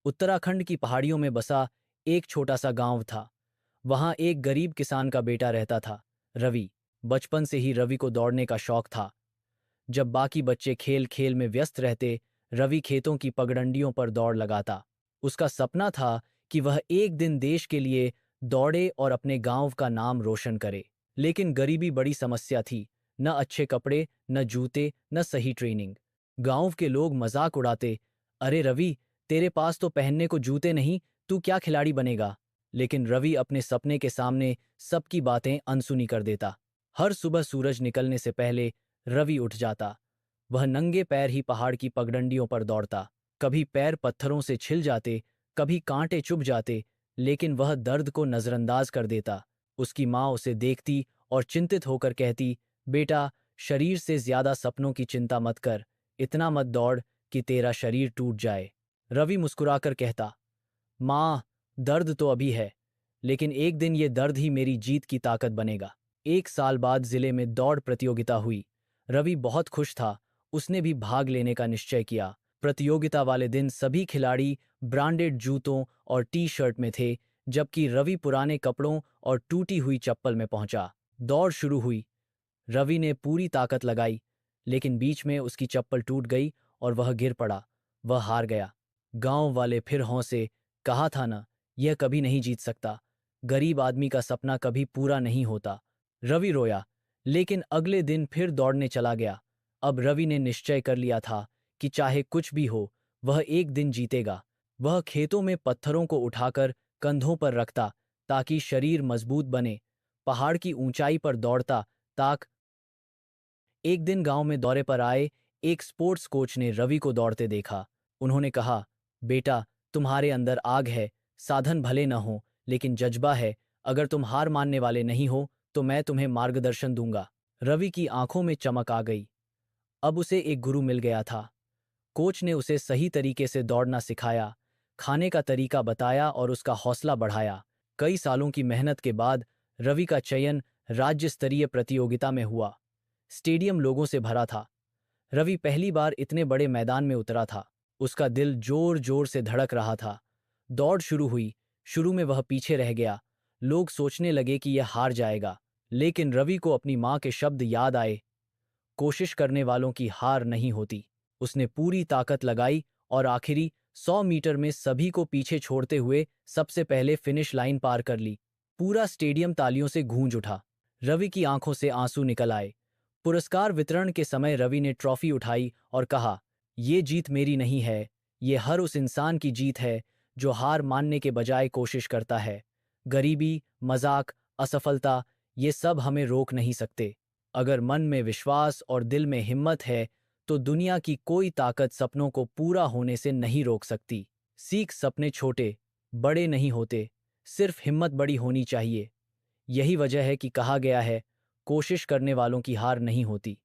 उत्तराखंड की पहाड़ियों में बसा एक छोटा सा गांव था। वहां एक गरीब किसान का बेटा रहता था, रवि। बचपन से ही रवि को दौड़ने का शौक था। जब बाकी बच्चे खेल खेल में व्यस्त रहते, रवि खेतों की पगडंडियों पर दौड़ लगाता। उसका सपना था कि वह एक दिन देश के लिए दौड़े और अपने गांव का नाम रोशन करे। लेकिन गरीबी बड़ी समस्या थी। न अच्छे कपड़े, न जूते, न सही ट्रेनिंग। गांव के लोग मजाक उड़ाते, अरे रवि, तेरे पास तो पहनने को जूते नहीं, तू क्या खिलाड़ी बनेगा। लेकिन रवि अपने सपने के सामने सबकी बातें अनसुनी कर देता। हर सुबह सूरज निकलने से पहले रवि उठ जाता। वह नंगे पैर ही पहाड़ की पगडंडियों पर दौड़ता। कभी पैर पत्थरों से छिल जाते, कभी कांटे चुभ जाते, लेकिन वह दर्द को नजरअंदाज कर देता। उसकी माँ उसे देखती और चिंतित होकर कहती, बेटा, शरीर से ज्यादा सपनों की चिंता मत कर, इतना मत दौड़ कि तेरा शरीर टूट जाए। रवि मुस्कुराकर कहता, माँ, दर्द तो अभी है, लेकिन एक दिन ये दर्द ही मेरी जीत की ताकत बनेगा। 1 साल बाद जिले में दौड़ प्रतियोगिता हुई। रवि बहुत खुश था। उसने भी भाग लेने का निश्चय किया। प्रतियोगिता वाले दिन सभी खिलाड़ी ब्रांडेड जूतों और टी शर्ट में थे, जबकि रवि पुराने कपड़ों और टूटी हुई चप्पल में पहुंचा। दौड़ शुरू हुई। रवि ने पूरी ताकत लगाई, लेकिन बीच में उसकी चप्पल टूट गई और वह गिर पड़ा। वह हार गया। गांव वाले फिर हौंसे, कहा था ना, यह कभी नहीं जीत सकता। गरीब आदमी का सपना कभी पूरा नहीं होता। रवि रोया, लेकिन अगले दिन फिर दौड़ने चला गया। अब रवि ने निश्चय कर लिया था कि चाहे कुछ भी हो, वह एक दिन जीतेगा। वह खेतों में पत्थरों को उठाकर कंधों पर रखता ताकि शरीर मजबूत बने। पहाड़ की ऊंचाई पर दौड़ता ताक एक दिन गांव में दौरे पर आए एक स्पोर्ट्स कोच ने रवि को दौड़ते देखा। उन्होंने कहा, बेटा, तुम्हारे अंदर आग है। साधन भले न हो, लेकिन जज्बा है। अगर तुम हार मानने वाले नहीं हो तो मैं तुम्हें मार्गदर्शन दूंगा। रवि की आंखों में चमक आ गई। अब उसे एक गुरु मिल गया था। कोच ने उसे सही तरीके से दौड़ना सिखाया, खाने का तरीका बताया और उसका हौसला बढ़ाया। कई सालों की मेहनत के बाद रवि का चयन राज्य स्तरीय प्रतियोगिता में हुआ। स्टेडियम लोगों से भरा था। रवि पहली बार इतने बड़े मैदान में उतरा था। उसका दिल जोर जोर से धड़क रहा था। दौड़ शुरू हुई। शुरू में वह पीछे रह गया। लोग सोचने लगे कि यह हार जाएगा, लेकिन रवि को अपनी माँ के शब्द याद आए, कोशिश करने वालों की हार नहीं होती। उसने पूरी ताकत लगाई और आखिरी 100 मीटर में सभी को पीछे छोड़ते हुए सबसे पहले फिनिश लाइन पार कर ली। पूरा स्टेडियम तालियों से गूंज उठा। रवि की आंखों से आंसू निकल आए। पुरस्कार वितरण के समय रवि ने ट्रॉफी उठाई और कहा, ये जीत मेरी नहीं है, ये हर उस इंसान की जीत है जो हार मानने के बजाय कोशिश करता है। गरीबी, मजाक, असफलता, ये सब हमें रोक नहीं सकते। अगर मन में विश्वास और दिल में हिम्मत है, तो दुनिया की कोई ताकत सपनों को पूरा होने से नहीं रोक सकती। सीख, सपने छोटे बड़े नहीं होते, सिर्फ हिम्मत बड़ी होनी चाहिए। यही वजह है कि कहा गया है, कोशिश करने वालों की हार नहीं होती।